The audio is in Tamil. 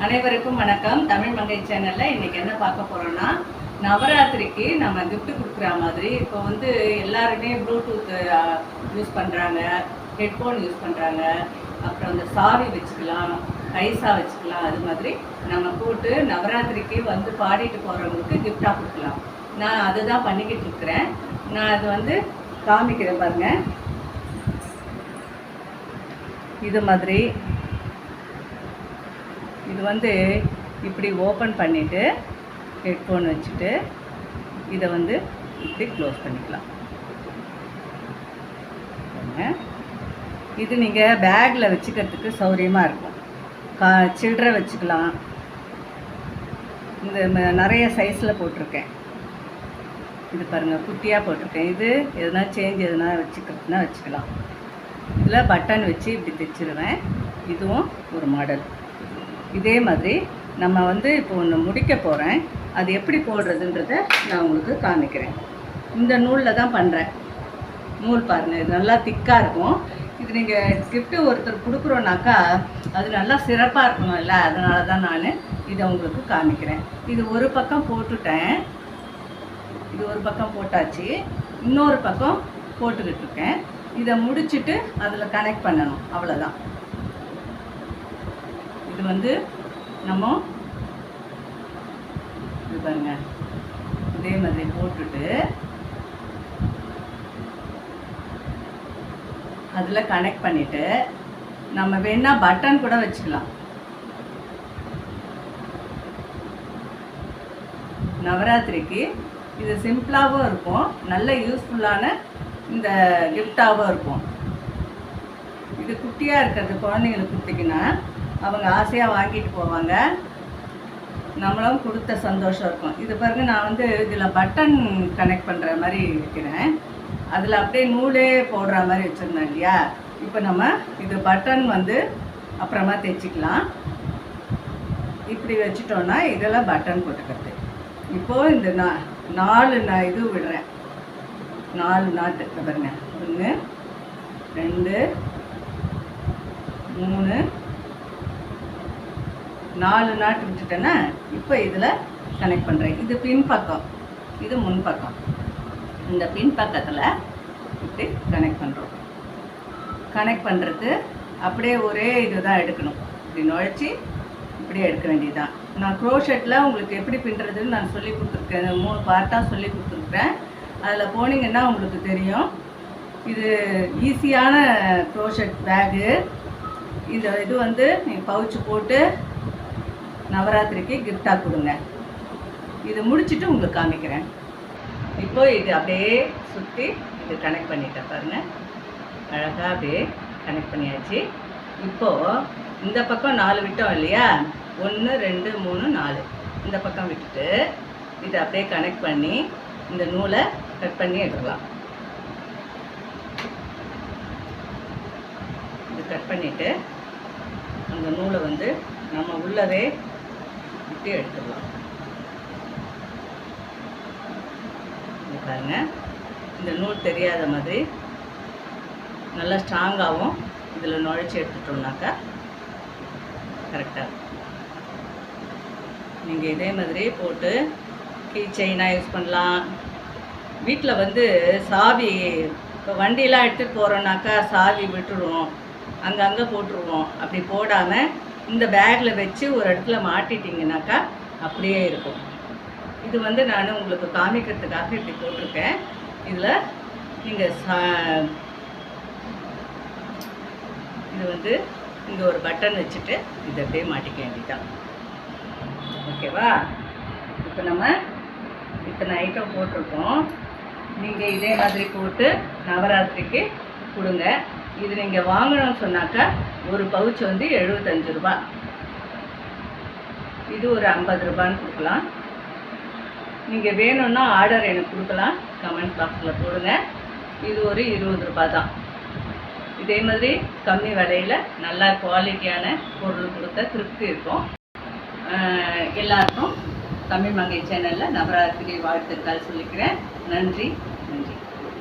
அனைவருக்கும் வணக்கம். தமிழ் மங்கை சேனலில் இன்றைக்கி என்ன பார்க்க போகிறோன்னா, நவராத்திரிக்கு நம்ம கிஃப்ட் கொடுக்குற மாதிரி இப்போ வந்து எல்லாருமே ப்ளூடூத் யூஸ் பண்ணுறாங்க, ஹெட்ஃபோன் யூஸ் பண்ணுறாங்க, அப்புறம் இந்த சாவி வச்சுக்கலாம், கைசா வச்சுக்கலாம். அது மாதிரி நம்ம போட்டு நவராத்திரிக்கு வந்து பாடிட்டு போகிறவங்களுக்கு கிஃப்டாக கொடுக்கலாம். நான் அதுதான் பண்ணிக்கிட்டு இருக்கிறேன். நான் அது வந்து காமிக்கிறேன் பாருங்கள். இது மாதிரி இது வந்து இப்படி ஓப்பன் பண்ணிவிட்டு ஹெட்ஃபோன் வச்சுட்டு இதை வந்து இப்படி க்ளோஸ் பண்ணிக்கலாம். இது நீங்கள் பேக்கில் வச்சுக்கிறதுக்கு சௌரியமாக இருக்கும். சில்லறை வச்சுக்கலாம். இந்த நிறைய சைஸில் போட்டிருக்கேன். இது பாருங்கள், குட்டியாக போட்டிருக்கேன். இது எதுனா சேஞ்ச் எதுனா வச்சுக்கிறதுனா வச்சுக்கலாம். இதில் பட்டன் வச்சு இப்படி தைச்சிருவேன். இதுவும் ஒரு மாடல். இதே மாதிரி நம்ம வந்து இப்போ ஒன்று முடிக்க போகிறேன். அது எப்படி போடுறதுன்றதை நான் உங்களுக்கு காமிக்கிறேன். இந்த நூலில் தான் பண்ணுறேன். நூல் பாருங்கள், இது நல்லா திக்காக இருக்கும். இது நீங்கள் கிஃப்ட்டு ஒருத்தர் கொடுக்குறோன்னாக்கா அது நல்லா சிறப்பாக இருக்கணும் இல்லை, அதனால தான் நான் இதை உங்களுக்கு காமிக்கிறேன். இது ஒரு பக்கம் போட்டுட்டேன். இது ஒரு பக்கம் போட்டாச்சு. இன்னொரு பக்கம் போட்டுக்கிட்டு இருக்கேன். இதை முடிச்சுட்டு அதில் கனெக்ட் பண்ணணும், அவ்வளோதான். இது வந்து நம்ம இது பாருங்க, இதே மாதிரி போட்டுட்டு அதில் கனெக்ட் பண்ணிவிட்டு நம்ம வேணால் பட்டன் கூட வச்சுக்கலாம். நவராத்திரிக்கு இது சிம்பிளாகவும் இருக்கும், நல்ல யூஸ்ஃபுல்லான இந்த கிஃப்டாகவும் இருக்கும். இது குட்டியாக இருக்கிறது குழந்தைங்களுக்கு கொடுத்தீங்கன்னா அவங்க ஆசையாக வாங்கிட்டு போவாங்க. நம்மளும் கொடுத்த சந்தோஷம் இருக்கும். இது பாருங்க, நான் வந்து இதில் பட்டன் கனெக்ட் பண்ணுற மாதிரி வைக்கிறேன். அதில் அப்படியே நூலே போடுற மாதிரி வச்சுருந்தேன் இல்லையா. இப்போ நம்ம இது பட்டன் வந்து அப்புறமா தைச்சிக்கலாம். இப்படி வச்சுட்டோன்னா இதெல்லாம் பட்டன் போட்டுக்கிறது. இப்போது இந்த 4 இது விடுறேன். 4 நாட்டு பாருங்க. 1 2 3 4 நாட்டு விட்டுட்டேன்னா இப்போ இதில் கனெக்ட் பண்ணுறேன். இது பின் பக்கம், இது முன் பக்கம். இந்த பின் பக்கத்தில் இப்படி கனெக்ட் பண்ணுறோம். கனெக்ட் பண்ணுறது அப்படியே ஒரே இது தான் எடுக்கணும். இப்படி நுழைச்சி இப்படியே எடுக்க வேண்டியதுதான். நான் க்ரோஷெட்டில் உங்களுக்கு எப்படி பின்னுறதுன்னு நான் சொல்லி கொடுத்துருக்கேன். 3 பார்ட்டாக சொல்லி கொடுத்துருக்குறேன். அதில் போனீங்கன்னா உங்களுக்கு தெரியும். இது ஈஸியான க்ரோஷெட் பேகு. இந்த இது வந்து நீங்கள் பவுச்சு போட்டு நவராத்திரிக்கு கிஃப்டாக கொடுங்க. இது முடிச்சுட்டு உங்களுக்கு காமிக்கிறேன். இப்போ இது அப்படியே சுற்றி இது கனெக்ட் பண்ணிட்டேன் பாருங்கள். அழகாக அப்படியே கனெக்ட் பண்ணியாச்சு. இப்போது இந்த பக்கம் 4 விட்டோம் இல்லையா, 1 2 3 4 இந்த பக்கம் விட்டுட்டு இதை அப்படியே கனெக்ட் பண்ணி இந்த நூலை கட் பண்ணி எடுக்கலாம். இது கட் பண்ணிவிட்டு அந்த நூலை வந்து நம்ம உள்ளவே விட்டு எடுத்துடலாம். இது பாருங்க, இந்த நூல் தெரியாத மாதிரி நல்லா ஸ்ட்ராங்காகவும் இதில் நுழைச்சி எடுத்துட்டோம்னாக்கா கரெக்டாக. நீங்கள் இதே மாதிரி போட்டு கீ செயினாக யூஸ் பண்ணலாம். வீட்டில் வந்து சாவி, இப்போ வண்டியெலாம் எடுத்துகிட்டு போகிறோன்னாக்கா சாவி விட்டுடுவோம், அங்கங்கே போட்டுருவோம். அப்படி போடாமல் இந்த பேக்கில் வச்சு ஒரு இடத்துல மாட்டிட்டிங்கனாக்கா அப்படியே இருக்கும். இது வந்து நான் உங்களுக்கு காமிக்கிறதுக்காக இப்படி போட்டிருக்கேன். இதில் நீங்கள் இது வந்து இங்கே ஒரு பட்டன் வச்சுட்டு இதை அப்படியே மாட்டிக்க வேண்டியதான். ஓகேவா? இப்போ நம்ம இத்தனை ஐட்டம் போட்டிருக்கோம். நீங்கள் இதே மாதிரி போட்டு நவராத்திரிக்கு கொடுங்க. இது நீங்கள் வாங்கணும்னு சொன்னாக்கா ஒரு பவுச் வந்து 75 ரூபா. இது ஒரு 50 ரூபான்னு கொடுக்கலாம். நீங்கள் வேணும்னா ஆர்டர் எனக்கு கொடுக்கலாம், கமெண்ட் பாக்ஸில் போடுங்க. இது ஒரு 20 ரூபா தான். இதே மாதிரி கம்மி விலையில் நல்லா குவாலிட்டியான பொருள் கொடுத்த திருப்தி இருக்கும். எல்லாருக்கும் தமிழ் மங்கை சேனலில் நவராத்திரி வாழ்த்துக்கள் சொல்லிக்கிறேன். நன்றி.